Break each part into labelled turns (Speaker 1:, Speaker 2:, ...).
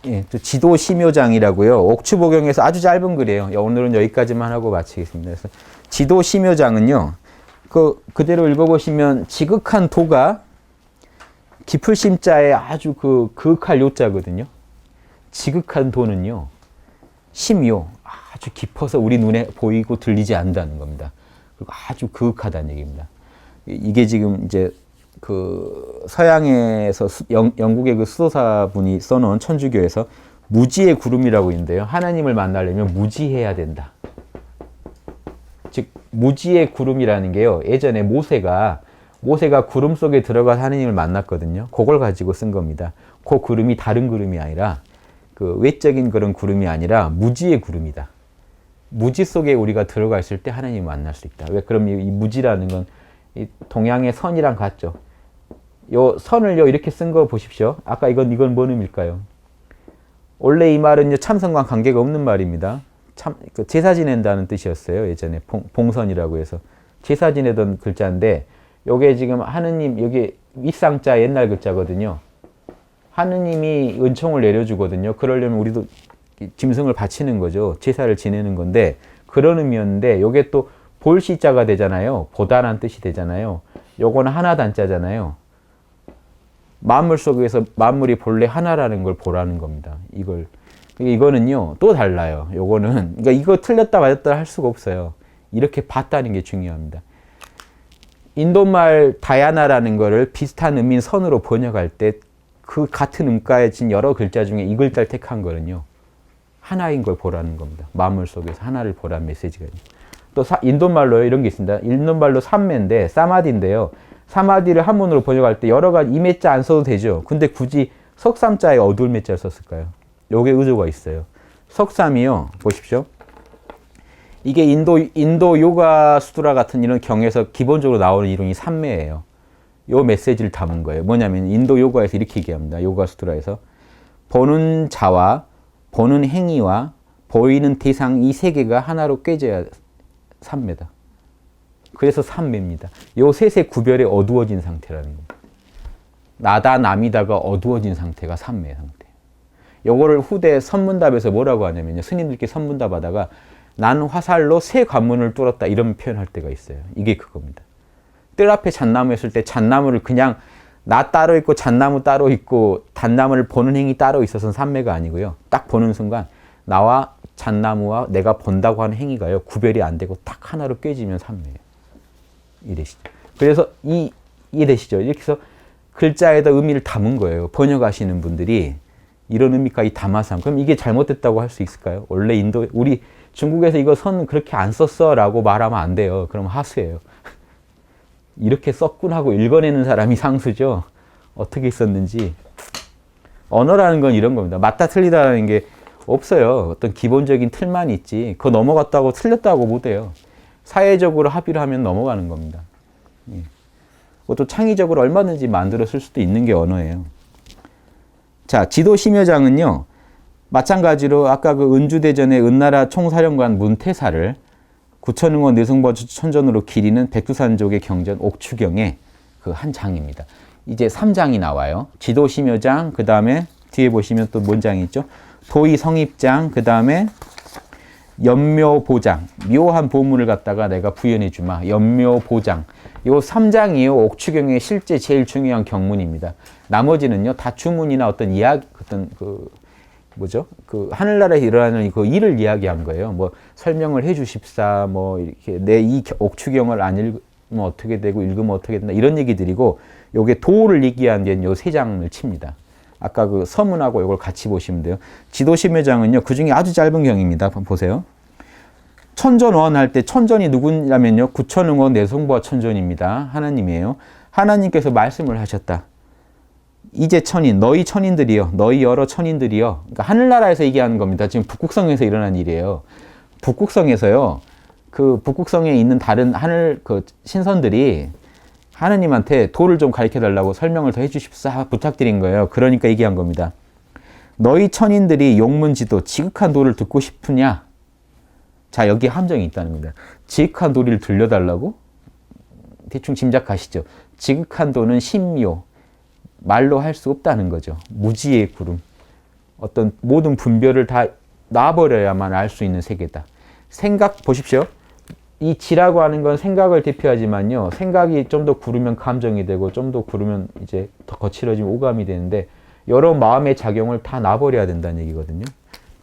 Speaker 1: 예, 또 지도심요장이라고요. 옥추보경에서 아주 짧은 글이에요. 오늘은 여기까지만 하고 마치겠습니다. 그래서 지도심요장은요. 그대로 읽어보시면 지극한 도가 깊을 심자에 아주 그윽할 요자거든요. 지극한 도는요. 심요. 아주 깊어서 우리 눈에 보이고 들리지 않는다는 겁니다. 그리고 아주 그윽하다는 얘기입니다. 이게 지금 이제 서양에서 영국의 그 수도사분이 써놓은 천주교에서 무지의 구름이라고 있는데요. 하나님을 만나려면 무지해야 된다. 즉 무지의 구름이라는 게요. 예전에 모세가 구름 속에 들어가서 하나님을 만났거든요. 그걸 가지고 쓴 겁니다. 그 구름이 다른 구름이 아니라 외적인 그런 구름이 아니라 무지의 구름이다. 무지 속에 우리가 들어가 있을 때 하나님을 만날 수 있다. 왜? 그럼 이 무지라는 건 이 동양의 선이랑 같죠. 요 선을요 이렇게 쓴 거 보십시오. 아까 이건 뭔 의미일까요? 원래 이 말은요 참선과 관계가 없는 말입니다. 제사 지낸다는 뜻이었어요. 예전에 봉선이라고 해서 제사 지내던 글자인데 요게 지금 하느님 여기 윗상자 옛날 글자거든요. 하느님이 은총을 내려주거든요. 그러려면 우리도 짐승을 바치는 거죠. 제사를 지내는 건데 그런 의미였는데 요게 또 볼시자가 되잖아요. 보다란 뜻이 되잖아요. 요거는 하나단자잖아요. 만물 속에서 만물이 본래 하나라는 걸 보라는 겁니다. 이거는요 또 달라요. 요거는 그러니까 이거 틀렸다 맞았다 할 수가 없어요. 이렇게 봤다는 게 중요합니다. 인도말 다야나라는 거를 비슷한 의미인 선으로 번역할 때 그 같은 음가에 진 여러 글자 중에 이 글자를 택한 거는요 하나인 걸 보라는 겁니다. 만물 속에서 하나를 보라는 메시지가 있어요. 또 인도말로요 이런 게 있습니다. 인도말로 삼매인데 사마디인데요. 사마디를 한문으로 번역할 때 여러 가지 이매자 안 써도 되죠. 근데 굳이 석삼자에 어두울 매자를 썼을까요? 요게 의도가 있어요. 석삼이요. 보십시오. 이게 인도 요가 수트라 같은 이런 경에서 기본적으로 나오는 이론이 삼매예요. 요 메시지를 담은 거예요. 뭐냐면 인도 요가에서 이렇게 얘기합니다. 요가 수트라에서 보는 자와 보는 행위와 보이는 대상 이 세 개가 하나로 꿰져야 삼매다. 그래서 삼매입니다. 요 셋의 구별이 어두워진 상태라는 겁니다. 나다 남이다가 어두워진 상태가 삼매 상태. 요거를 후대 선문답에서 뭐라고 하냐면요. 스님들께 선문답 하다가 난 화살로 새 관문을 뚫었다 이런 표현할 때가 있어요. 이게 그겁니다. 뜰 앞에 잣나무 했을 때 잣나무를 그냥 나 따로 있고 잣나무 따로 있고 잣나무를 보는 행위 따로 있어서는 삼매가 아니고요. 딱 보는 순간 나와 잣나무와 내가 본다고 하는 행위가요. 구별이 안 되고 딱 하나로 꿰지면 삼매예요. 이래시죠. 그래서 이해되시죠? 이렇게 해서 글자에다 의미를 담은 거예요. 번역하시는 분들이 이런 의미까지 담아서 그럼 이게 잘못됐다고 할 수 있을까요? 원래 우리 중국에서 이거 선 그렇게 안 썼어 라고 말하면 안 돼요. 그럼 하수예요. 이렇게 썼군 하고 읽어내는 사람이 상수죠. 어떻게 썼는지. 언어라는 건 이런 겁니다. 맞다 틀리다라는 게 없어요. 어떤 기본적인 틀만 있지. 그거 넘어갔다고 틀렸다고 못해요. 사회적으로 합의를 하면 넘어가는 겁니다. 예. 그것도 창의적으로 얼마든지 만들어 쓸 수도 있는 게 언어예요. 자, 지도심요장은요. 마찬가지로 아까 그 은주대전의 은나라 총사령관 문태사를 구천응원 내승보주 천전으로 기리는 백두산족의 경전 옥추경의 그 한 장입니다. 이제 3장이 나와요. 지도심요장, 그 다음에 뒤에 보시면 또 뭔 장이 있죠? 도의성입장, 그 다음에 연묘보장, 묘한 보물을 갖다가 내가 부연해 주마. 연묘보장. 요 3장이요. 옥추경의 실제 제일 중요한 경문입니다. 나머지는요. 다 주문이나 어떤 이야기, 하늘나라에 일어나는 그 일을 이야기한 거예요. 뭐 설명을 해 주십사, 뭐 이렇게 내 이 옥추경을 안 읽으면 어떻게 되고 읽으면 어떻게 된다. 이런 얘기들이고 요게 도를 얘기한 게 요 3장을 칩니다. 아까 그 서문하고 이걸 같이 보시면 돼요. 지도심요장은요. 그 중에 아주 짧은 경입니다. 한번 보세요. 천전원 할 때 천전이 누구냐면요. 구천응원 내송보아 천전입니다. 하나님이에요. 하나님께서 말씀을 하셨다. 이제 천인, 너희 천인들이여, 너희 여러 천인들이여. 그러니까 하늘나라에서 얘기하는 겁니다. 지금 북극성에서 일어난 일이에요. 북극성에서요. 그 북극성에 있는 다른 하늘 그 신선들이 하느님한테 도를 좀 가르쳐 달라고 설명을 더 해주십사 부탁드린 거예요. 그러니까 얘기한 겁니다. 너희 천인들이 용문지도 지극한 도를 듣고 싶으냐? 자, 여기 함정이 있다는 겁니다. 지극한 도리를 들려달라고? 대충 짐작하시죠. 지극한 도는 심요. 말로 할 수 없다는 거죠. 무지의 구름. 어떤 모든 분별을 다 놔버려야만 알 수 있는 세계다. 생각 보십시오. 이 지라고 하는 건 생각을 대표하지만요. 생각이 좀 더 구르면 감정이 되고 좀 더 구르면 이제 더 거칠어지면 오감이 되는데 여러 마음의 작용을 다 놔버려야 된다는 얘기거든요.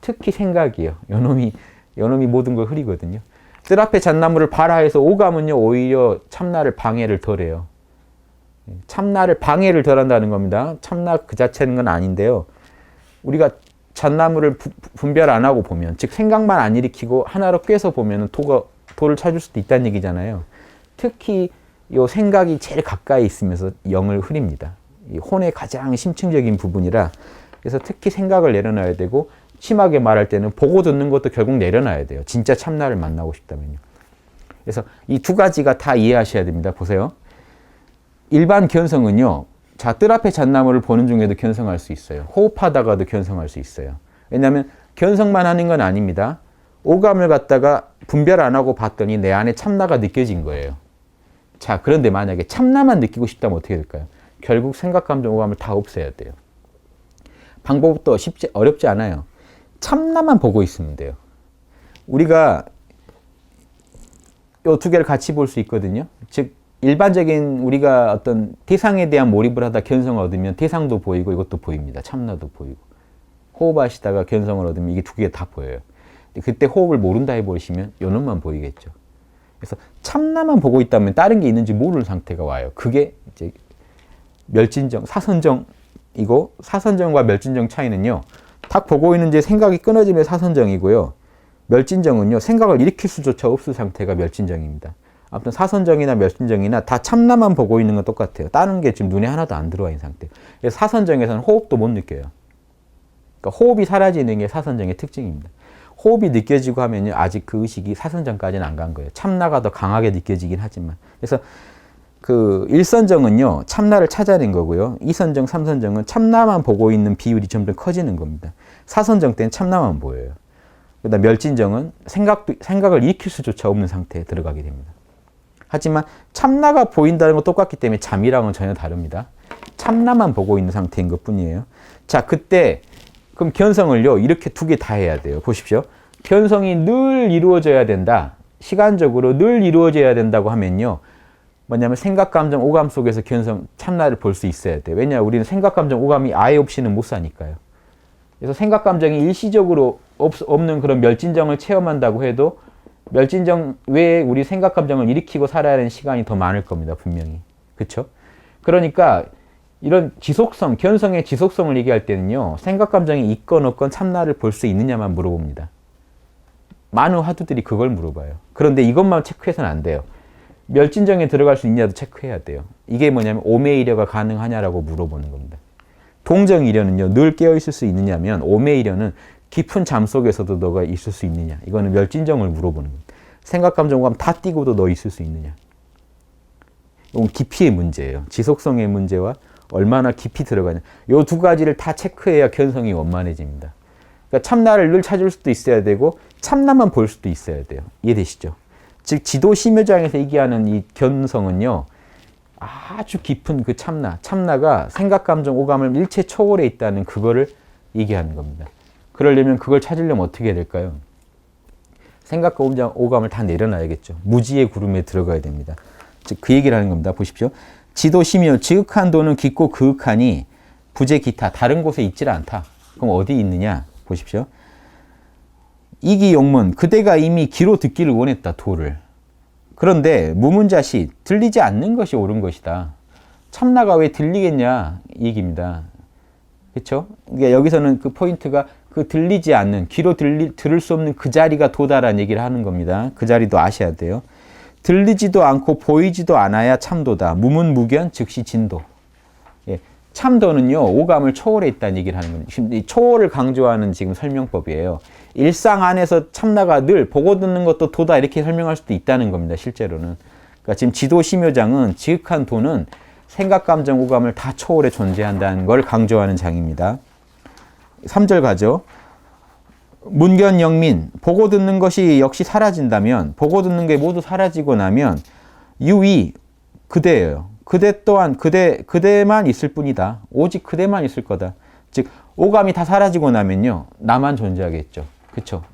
Speaker 1: 특히 생각이요. 요놈이 모든 걸 흐리거든요. 뜰 앞에 잣나무를 봐라 해서 오감은요. 오히려 참나를 방해를 덜해요. 참나를 방해를 덜한다는 겁니다. 참나 그 자체는 건 아닌데요. 우리가 잣나무를 분별 안 하고 보면, 즉 생각만 안 일으키고 하나로 꿰서 보면 도를 찾을 수도 있다는 얘기잖아요. 특히 이 생각이 제일 가까이 있으면서 영을 흐립니다. 이 혼의 가장 심층적인 부분이라 그래서 특히 생각을 내려놔야 되고 심하게 말할 때는 보고 듣는 것도 결국 내려놔야 돼요. 진짜 참나를 만나고 싶다면요. 그래서 이 두 가지가 다 이해하셔야 됩니다. 보세요. 일반 견성은요. 자, 뜰 앞에 잣나무를 보는 중에도 견성할 수 있어요. 호흡하다가도 견성할 수 있어요. 왜냐하면 견성만 하는 건 아닙니다. 오감을 갖다가 분별 안 하고 봤더니 내 안에 참나가 느껴진 거예요. 자, 그런데 만약에 참나만 느끼고 싶다면 어떻게 될까요? 결국 생각, 감정, 오감을 다 없애야 돼요. 방법도 어렵지 않아요. 참나만 보고 있으면 돼요. 우리가 이 두 개를 같이 볼 수 있거든요. 즉 일반적인 우리가 어떤 대상에 대한 몰입을 하다 견성을 얻으면 대상도 보이고 이것도 보입니다. 참나도 보이고. 호흡하시다가 견성을 얻으면 이게 두 개 다 보여요. 그때 호흡을 모른다 해보시면 요 놈만 보이겠죠. 그래서 참나만 보고 있다면 다른 게 있는지 모르는 상태가 와요. 그게 이제 멸진정, 사선정이고 사선정과 멸진정 차이는요. 딱 보고 있는지 생각이 끊어지면 사선정이고요. 멸진정은요. 생각을 일으킬 수조차 없을 상태가 멸진정입니다. 아무튼 사선정이나 멸진정이나 다 참나만 보고 있는 건 똑같아요. 다른 게 지금 눈에 하나도 안 들어와 있는 상태. 그래서 사선정에서는 호흡도 못 느껴요. 그러니까 호흡이 사라지는 게 사선정의 특징입니다. 호흡이 느껴지고 하면요. 아직 그 의식이 사선정까지는 안 간 거예요. 참나가 더 강하게 느껴지긴 하지만. 그래서 그 일선정은요. 참나를 찾아낸 거고요. 이선정, 삼선정은 참나만 보고 있는 비율이 점점 커지는 겁니다. 사선정 때는 참나만 보여요. 그다음 멸진정은 생각을 일으킬 수조차 없는 상태에 들어가게 됩니다. 하지만 참나가 보인다는 건 똑같기 때문에 잠이랑은 전혀 다릅니다. 참나만 보고 있는 상태인 것뿐이에요. 자, 그때 그럼 견성을요. 이렇게 두 개 다 해야 돼요. 보십시오. 견성이 늘 이루어져야 된다. 시간적으로 늘 이루어져야 된다고 하면요. 뭐냐면 생각, 감정, 오감 속에서 견성, 참나를 볼 수 있어야 돼요. 왜냐하면 우리는 생각, 감정, 오감이 아예 없이는 못 사니까요. 그래서 생각, 감정이 일시적으로 없는 그런 멸진정을 체험한다고 해도 멸진정 외에 우리 생각, 감정을 일으키고 살아야 하는 시간이 더 많을 겁니다. 분명히. 그렇죠? 그러니까 이런 지속성, 견성의 지속성을 얘기할 때는요. 생각, 감정이 있건 없건 참나를 볼 수 있느냐만 물어봅니다. 많은 화두들이 그걸 물어봐요. 그런데 이것만 체크해서는 안 돼요. 멸진정에 들어갈 수 있냐도 체크해야 돼요. 이게 뭐냐면 오매이려가 가능하냐라고 물어보는 겁니다. 동정이려는요. 늘 깨어있을 수 있느냐면 오매이려는 깊은 잠 속에서도 너가 있을 수 있느냐. 이거는 멸진정을 물어보는 겁니다. 생각, 감정, 오감 다 띄고도 너 있을 수 있느냐. 이건 깊이의 문제예요. 지속성의 문제와 얼마나 깊이 들어가냐. 이 두 가지를 다 체크해야 견성이 원만해집니다. 그러니까 참나를 늘 찾을 수도 있어야 되고 참나만 볼 수도 있어야 돼요. 이해되시죠? 즉 지도심요장에서 얘기하는 이 견성은요. 아주 깊은 그 참나가 생각, 감정, 오감을 일체 초월해 있다는 그거를 얘기하는 겁니다. 그러려면 그걸 찾으려면 어떻게 해야 될까요? 생각과 오감을 다 내려놔야겠죠. 무지의 구름에 들어가야 됩니다. 즉 그 얘기를 하는 겁니다. 보십시오. 지도심요 지극한 도는 깊고 그윽하니 부재 기타 다른 곳에 있질 않다. 그럼 어디 있느냐? 보십시오. 이기용문 그대가 이미 귀로 듣기를 원했다. 도를. 그런데 무문자시 들리지 않는 것이 옳은 것이다. 참나가 왜 들리겠냐 이 얘기입니다. 그렇죠? 그러니까 여기서는 그 포인트가 그 들리지 않는 귀로 들을 수 없는 그 자리가 도다라는 얘기를 하는 겁니다. 그 자리도 아셔야 돼요. 들리지도 않고 보이지도 않아야 참도다. 무문무견 즉시 진도. 예, 참도는요 오감을 초월해 있다는 얘기를 하는 겁니다. 지금 이 초월을 강조하는 지금 설명법이에요. 일상 안에서 참나가 늘 보고 듣는 것도 도다 이렇게 설명할 수도 있다는 겁니다. 실제로는. 그러니까 지금 지도심요장은 지극한 도는 생각, 감정, 오감을 다 초월해 존재한다는 걸 강조하는 장입니다. 3절 가죠. 문견 영민 보고 듣는 것이 역시 사라진다면 보고 듣는 게 모두 사라지고 나면 유의 그대예요. 그대 또한 그대만 있을 뿐이다. 오직 그대만 있을 거다. 즉 오감이 다 사라지고 나면요, 나만 존재하겠죠. 그렇죠?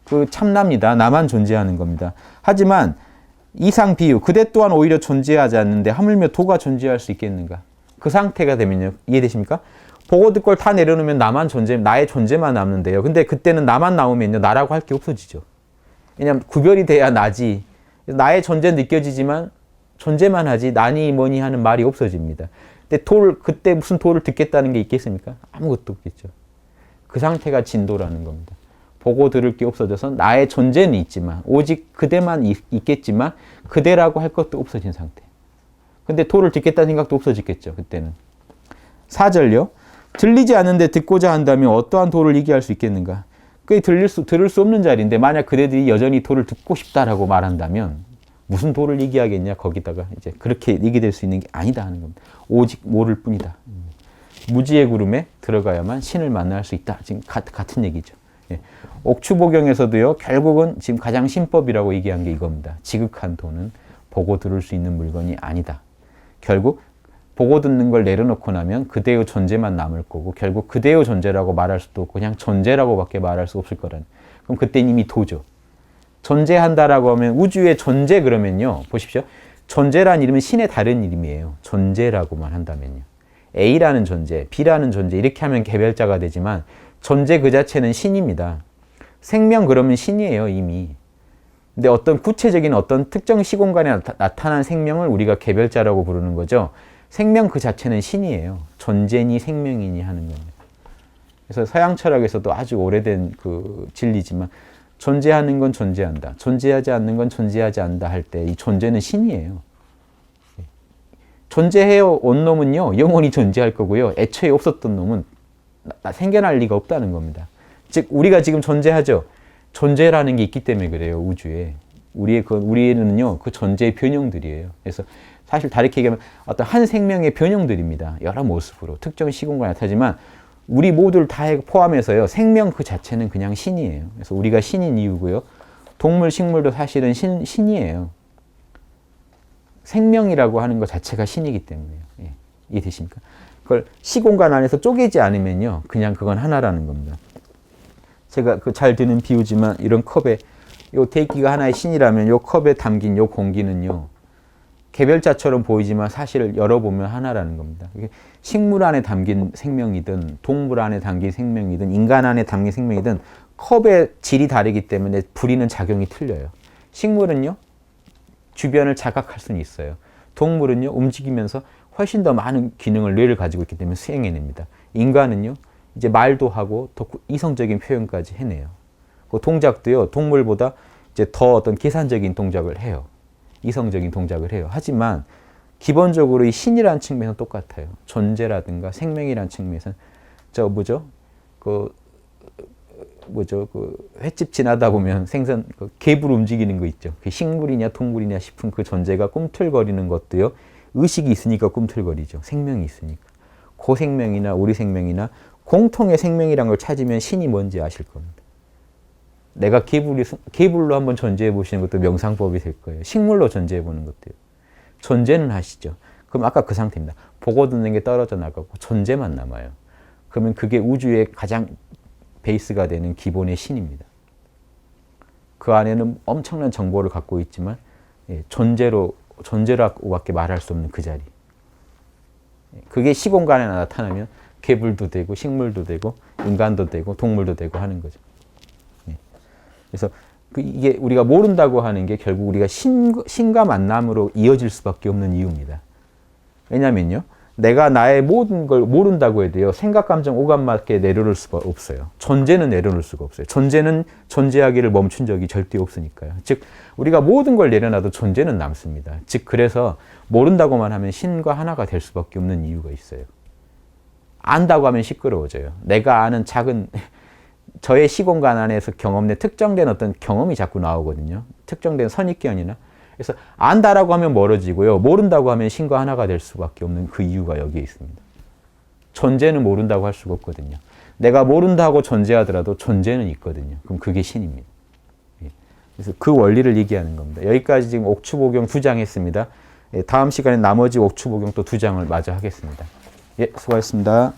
Speaker 1: 그 참납니다. 나만 존재하는 겁니다. 하지만 이상 비유, 그대 또한 오히려 존재하지 않는데 하물며 도가 존재할 수 있겠는가? 그 상태가 되면요, 이해되십니까? 보고 듣고 다 내려놓으면 나의 존재만 남는데요. 근데 그때는 나만 나오면요, 나라고 할 게 없어지죠. 왜냐하면 구별이 돼야 나지. 나의 존재 느껴지지만 존재만 하지 나니 뭐니 하는 말이 없어집니다. 근데 그때 무슨 도를 듣겠다는 게 있겠습니까? 아무것도 없겠죠. 그 상태가 진도라는 겁니다. 보고 들을 게 없어져서 나의 존재는 있지만 오직 그대만 있겠지만 그대라고 할 것도 없어진 상태. 근데 도를 듣겠다는 생각도 없어지겠죠. 그때는. 4절요. 들리지 않는데 듣고자 한다면 어떠한 도를 얘기할 수 있겠는가? 그게 들을 수 없는 자리인데 만약 그대들이 여전히 도를 듣고 싶다라고 말한다면 무슨 도를 얘기하겠냐? 거기다가 이제 그렇게 얘기될 수 있는 게 아니다 하는 겁니다. 오직 모를 뿐이다. 무지의 구름에 들어가야만 신을 만날 수 있다. 지금 같은 얘기죠. 예. 옥추보경에서도요, 결국은 지금 가장 신법이라고 얘기한 게 이겁니다. 지극한 도는 보고 들을 수 있는 물건이 아니다. 결국 보고 듣는 걸 내려놓고 나면 그대의 존재만 남을 거고 결국 그대의 존재라고 말할 수도 없고 그냥 존재라고밖에 말할 수 없을 거라는. 그럼 그때는 이미 도죠. 존재한다라고 하면 우주의 존재 그러면요. 보십시오. 존재란 이름은 신의 다른 이름이에요. 존재라고만 한다면요. A라는 존재, B라는 존재 이렇게 하면 개별자가 되지만 존재 그 자체는 신입니다. 생명 그러면 신이에요, 이미. 근데 어떤 구체적인 어떤 특정 시공간에 나타난 생명을 우리가 개별자라고 부르는 거죠. 생명 그 자체는 신이에요. 존재니 생명이니 하는 겁니다. 그래서 서양 철학에서도 아주 오래된 그 진리지만 존재하는 건 존재한다. 존재하지 않는 건 존재하지 않는다 할 때 이 존재는 신이에요. 존재해온 놈은요, 영원히 존재할 거고요. 애초에 없었던 놈은 생겨날 리가 없다는 겁니다. 즉, 우리가 지금 존재하죠. 존재라는 게 있기 때문에 그래요, 우주에. 우리는요, 그 존재의 변형들이에요. 그래서 사실 다르게 얘기하면 어떤 한 생명의 변형들입니다. 여러 모습으로. 특정 시공간에 나타나지만 우리 모두를 다 포함해서요, 생명 그 자체는 그냥 신이에요. 그래서 우리가 신인 이유고요. 동물, 식물도 사실은 신이에요. 생명이라고 하는 것 자체가 신이기 때문에요. 예, 이해되십니까? 그걸 시공간 안에서 쪼개지 않으면요, 그냥 그건 하나라는 겁니다. 제가 그 잘 드는 비유지만 이런 컵에 요 대기가 하나의 신이라면 요 컵에 담긴 요 공기는요, 개별자처럼 보이지만 사실 열어보면 하나라는 겁니다. 식물 안에 담긴 생명이든 동물 안에 담긴 생명이든 인간 안에 담긴 생명이든 컵의 질이 다르기 때문에 부리는 작용이 틀려요. 식물은요, 주변을 자각할 수는 있어요. 동물은요, 움직이면서 훨씬 더 많은 기능을 뇌를 가지고 있기 때문에 수행해냅니다. 인간은요, 이제 말도 하고 더 이성적인 표현까지 해내요. 그 동작도요, 동물보다 이제 더 어떤 계산적인 동작을 해요. 이성적인 동작을 해요. 하지만 기본적으로 이 신이라는 측면은 똑같아요. 존재라든가 생명이라는 측면에서는 그 횟집 지나다 보면 생선 개불 움직이는 거 있죠. 그 식물이냐 동물이냐 싶은 그 존재가 꿈틀거리는 것도요, 의식이 있으니까 꿈틀거리죠. 생명이 있으니까. 그 생명이나 우리 생명이나 공통의 생명이란 걸 찾으면 신이 뭔지 아실 겁니다. 내가 개불로 한번 존재해 보시는 것도 명상법이 될 거예요. 식물로 존재해 보는 것도요. 존재는 하시죠. 그럼 아까 그 상태입니다. 보고 듣는 게 떨어져 나가고 존재만 남아요. 그러면 그게 우주의 가장 베이스가 되는 기본의 신입니다. 그 안에는 엄청난 정보를 갖고 있지만 존재라고밖에 말할 수 없는 그 자리. 그게 시공간에 나타나면 개불도 되고 식물도 되고 인간도 되고 동물도 되고 하는 거죠. 그래서 이게 우리가 모른다고 하는 게 결국 우리가 신과 만남으로 이어질 수밖에 없는 이유입니다. 왜냐면요, 내가 나의 모든 걸 모른다고 해도요, 생각, 감정, 오감밖에 내려놓을 수가 없어요. 존재는 내려놓을 수가 없어요. 존재는 존재하기를 멈춘 적이 절대 없으니까요. 즉, 우리가 모든 걸 내려놔도 존재는 남습니다. 즉, 그래서 모른다고만 하면 신과 하나가 될 수밖에 없는 이유가 있어요. 안다고 하면 시끄러워져요. 내가 아는 작은 저의 시공간 안에서 경험된 특정된 어떤 경험이 자꾸 나오거든요. 특정된 선입견이나. 그래서 안다라고 하면 멀어지고요. 모른다고 하면 신과 하나가 될 수밖에 없는 그 이유가 여기에 있습니다. 존재는 모른다고 할 수가 없거든요. 내가 모른다고 존재하더라도 존재는 있거든요. 그럼 그게 신입니다. 그래서 그 원리를 얘기하는 겁니다. 여기까지 지금 옥추보경 2장 했습니다. 다음 시간에 나머지 옥추보경 또 2장을 마저 하겠습니다. 예, 수고하셨습니다.